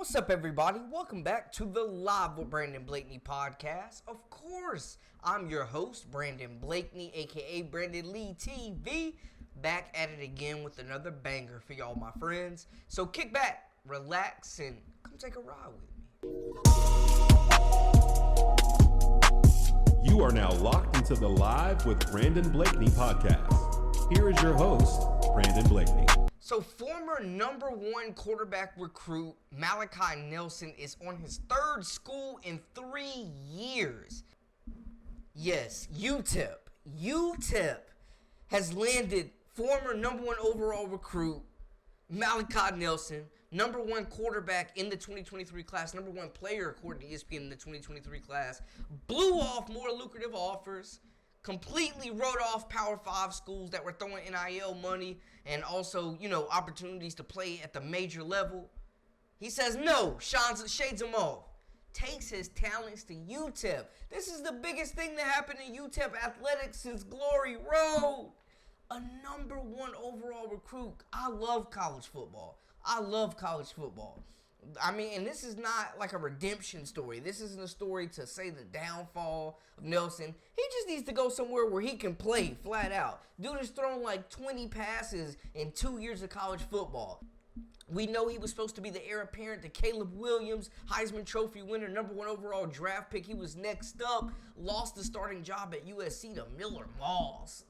What's up, everybody? Welcome back to the Live with Brandon Blakeney podcast. Of course, I'm your host, Brandon Blakeney, aka Brandon Lee TV, back at it again with another banger for y'all, my friends. So kick back, relax, and come take a ride with me. You are now locked into the Live with Brandon Blakeney podcast. Here is your host, Brandon Blakeney. So former number one quarterback recruit Malachi Nelson is on his third school in 3 years. Yes, UTEP. UTEP has landed former number one overall recruit Malachi Nelson, number one quarterback in the 2023 class, number one player according to ESPN in the 2023 class, blew off more lucrative offers, completely wrote off Power 5 schools that were throwing NIL money and also, opportunities to play at the major level. He says no, shades them off. Takes his talents to UTEP. This is the biggest thing that happened in UTEP athletics since Glory Road. A number one overall recruit. I love college football. And this is not like a redemption story. This isn't a story to say the downfall of Nelson. He just needs to go somewhere where he can play flat out. Dude has thrown like 20 passes in 2 years of college football. We know he was supposed to be the heir apparent to Caleb Williams, Heisman Trophy winner, number one overall draft pick. He was next up, lost the starting job at USC to Miller Moss.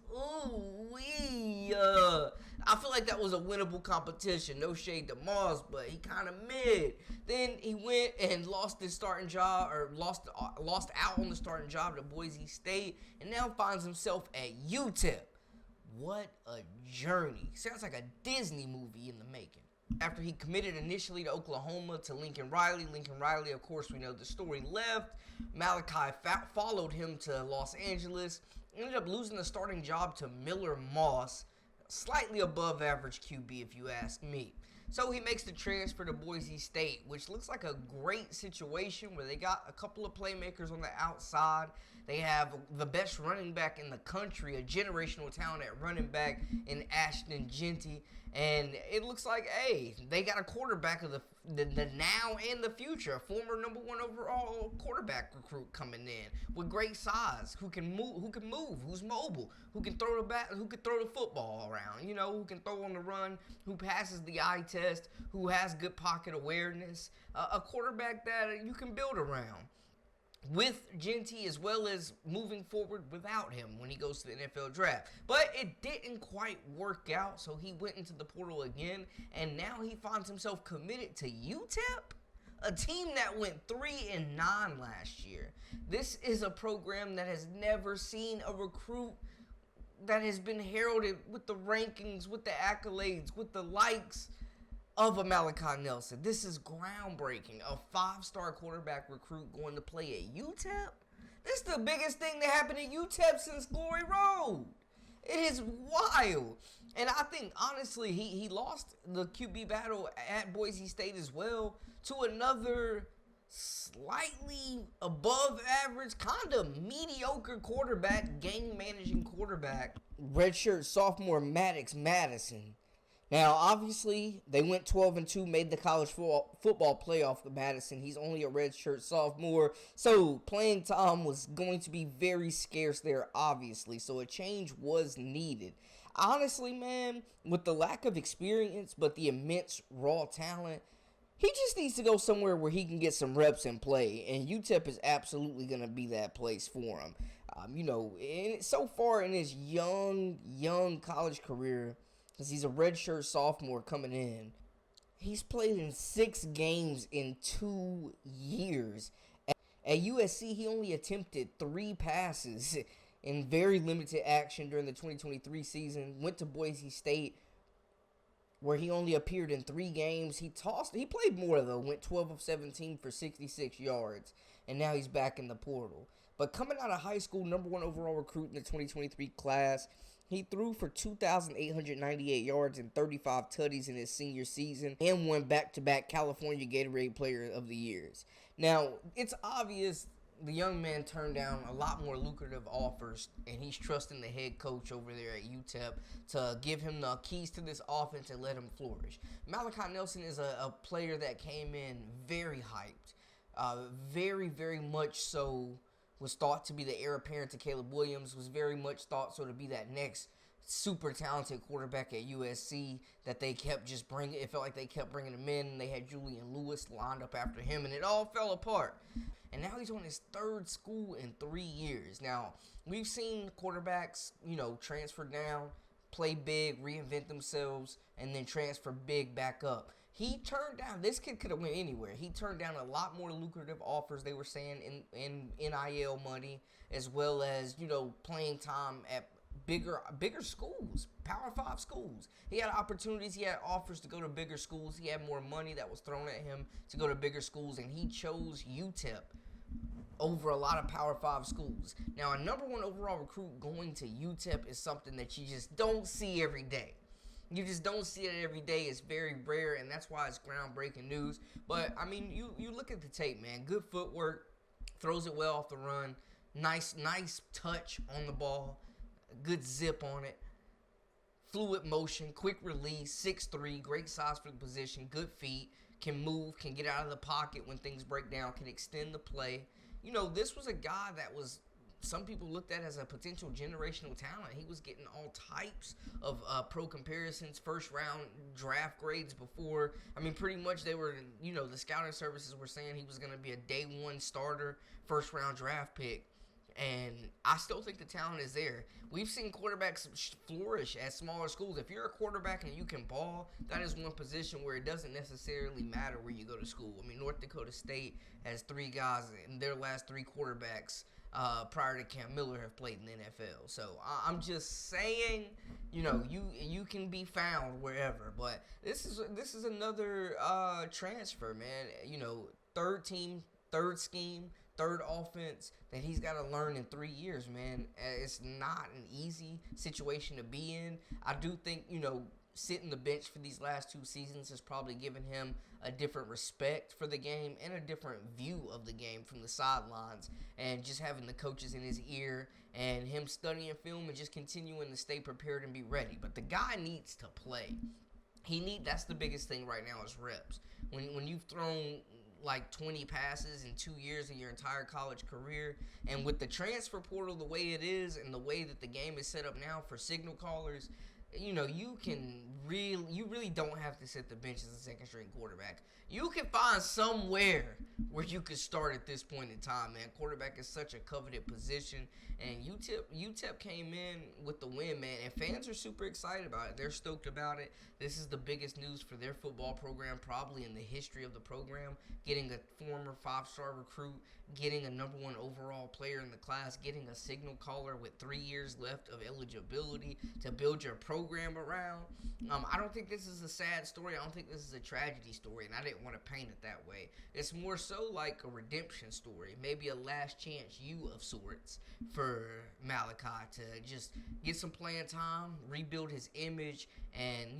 I feel like that was a winnable competition. No shade to Moss, but he kind of mid. Then he went and lost his starting job, or lost out on the starting job to Boise State, and now finds himself at UTEP. What a journey. Sounds like a Disney movie in the making. After he committed initially to Oklahoma to Lincoln Riley, of course, we know the story, left. Malachi followed him to Los Angeles, ended up losing the starting job to Miller Moss, slightly above average QB if you ask me. So he makes the transfer to Boise State, which looks like a great situation where they got a couple of playmakers on the outside. They have the best running back in the country, a generational talent at running back in Ashton Jeanty. And it looks like, hey, they got a quarterback of the now and the future, a former number one overall quarterback recruit coming in with great size, who can move, who's mobile, who can throw the football around, who can throw on the run, who passes the eye test, who has good pocket awareness, a quarterback that you can build around with Jeanty, as well as moving forward without him when he goes to the NFL draft. But it didn't quite work out, so he went into the portal again, and now he finds himself committed to UTEP, a team that went 3-9 last year. This is a program that has never seen a recruit that has been heralded with the rankings, with the accolades, with the likes of a Malachi Nelson. This is groundbreaking. A 5-star quarterback recruit going to play at UTEP? This is the biggest thing that happened at UTEP since Glory Road. It is wild. And I think, honestly, he lost the QB battle at Boise State as well to another slightly above average, kind of mediocre quarterback, game-managing quarterback, redshirt sophomore Maddox Madison. Now, obviously, they went 12-2, made the college football playoff with Madison. He's only a redshirt sophomore, so playing time was going to be very scarce there, obviously, so a change was needed. Honestly, man, with the lack of experience but the immense raw talent, he just needs to go somewhere where he can get some reps and play, and UTEP is absolutely going to be that place for him. And so far in his young college career, because he's a redshirt sophomore coming in, he's played in 6 games in 2 years. At USC, he only attempted 3 passes in very limited action during the 2023 season. Went to Boise State, where he only appeared in 3 games. He played more, though, went 12 of 17 for 66 yards, and now he's back in the portal. But coming out of high school, number one overall recruit in the 2023 class, he threw for 2,898 yards and 35 tutties in his senior season and won back-to-back California Gatorade Player of the Years. Now, it's obvious the young man turned down a lot more lucrative offers, and he's trusting the head coach over there at UTEP to give him the keys to this offense and let him flourish. Malachi Nelson is a player that came in very hyped, very, very much so. Was thought to be the heir apparent to Caleb Williams. Was very much thought so to be that next super talented quarterback at USC that they kept just bringing. It felt like they kept bringing him in. And they had Julian Lewis lined up after him, and it all fell apart. And now he's on his third school in 3 years. Now, we've seen quarterbacks, transfer down, play big, reinvent themselves, and then transfer big back up. He turned down, this kid could have went anywhere. He turned down a lot more lucrative offers, they were saying, in NIL money, as well as, playing time at bigger schools, Power 5 schools. He had opportunities, he had offers to go to bigger schools. He had more money that was thrown at him to go to bigger schools, and he chose UTEP over a lot of Power 5 schools. Now, a number one overall recruit going to UTEP is something that you just don't see every day. You just don't see it every day. It's very rare, and that's why it's groundbreaking news. But, I mean, you look at the tape, man. Good footwork, throws it well off the run, nice touch on the ball, good zip on it, fluid motion, quick release, 6'3", great size for the position, good feet, can move, can get out of the pocket when things break down, can extend the play. This was a guy that was, some people looked at as a potential generational talent. He was getting all types of pro comparisons, first round draft grades before. I mean, pretty much they were, the scouting services were saying he was going to be a day one starter, first round draft pick. And I still think the talent is there. We've seen quarterbacks flourish at smaller schools. If you're a quarterback and you can ball, that is one position where it doesn't necessarily matter where you go to school. I mean, North Dakota State has 3 guys, and their last 3 quarterbacks prior to Cam Miller have played in the NFL. So I'm just saying, you can be found wherever. But this is another transfer, man. Third team, third scheme, third offense that he's got to learn in 3 years, man. It's not an easy situation to be in. I do think, sitting the bench for these last 2 seasons has probably given him a different respect for the game and a different view of the game from the sidelines, and just having the coaches in his ear and him studying film and just continuing to stay prepared and be ready. But the guy needs to play. That's the biggest thing right now is reps. When you've thrown like 20 passes in 2 years of your entire college career, and with the transfer portal the way it is and the way that the game is set up now for signal callers, you really don't have to sit the bench as a second string quarterback. You can find somewhere where you could start at this point in time, man. Quarterback is such a coveted position, and UTEP came in with the win, man, and fans are super excited about it. They're stoked about it. This is the biggest news for their football program probably in the history of the program, getting a former 5-star recruit, getting a number 1 overall player in the class, getting a signal caller with 3 years left of eligibility to build your program around. I don't think this is a sad story. I don't think this is a tragedy story, and I didn't want to paint it that way. It's more so like a redemption story, maybe a last chance of sorts for Malachi to just get some playing time, rebuild his image, and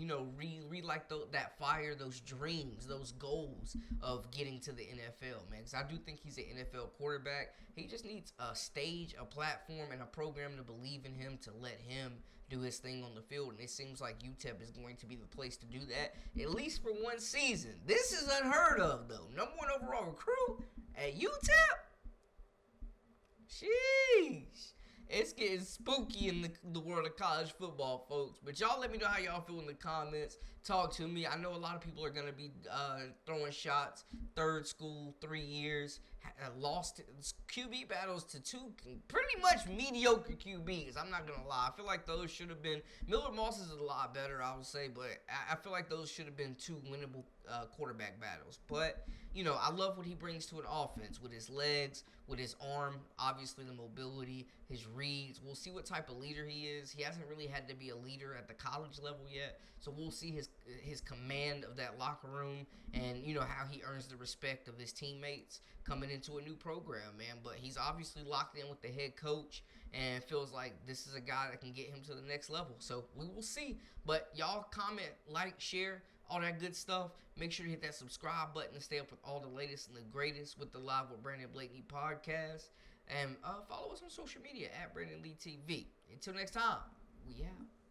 relight that fire, those dreams, those goals of getting to the NFL, man. Because I do think he's an NFL quarterback. He just needs a stage, a platform, and a program to believe in him, to let him do his thing on the field. And it seems like UTEP is going to be the place to do that, at least for 1 season. This is unheard of, though. Number 1 overall recruit at UTEP? Sheesh. It's getting spooky in the world of college football, folks. But y'all let me know how y'all feel in the comments. Talk to me. I know a lot of people are going to be throwing shots. Third school, 3 years. Lost QB battles to 2 pretty much mediocre QBs. I'm not going to lie. I feel like those should have been. Miller Moss is a lot better, I would say. But I feel like those should have been 2 winnable quarterback battles. But, I love what he brings to an offense with his legs, with his arm, obviously the mobility, his reads. We'll see what type of leader he is. He hasn't really had to be a leader at the college level yet, so we'll see his command of that locker room and, how he earns the respect of his teammates coming into a new program, man. But he's obviously locked in with the head coach and feels like this is a guy that can get him to the next level. So we will see. But y'all comment, like, share, all that good stuff. Make sure to hit that subscribe button to stay up with all the latest and the greatest with the Live with Brandon Blakeney podcast. And follow us on social media at Brandon Lee TV. Until next time, we out.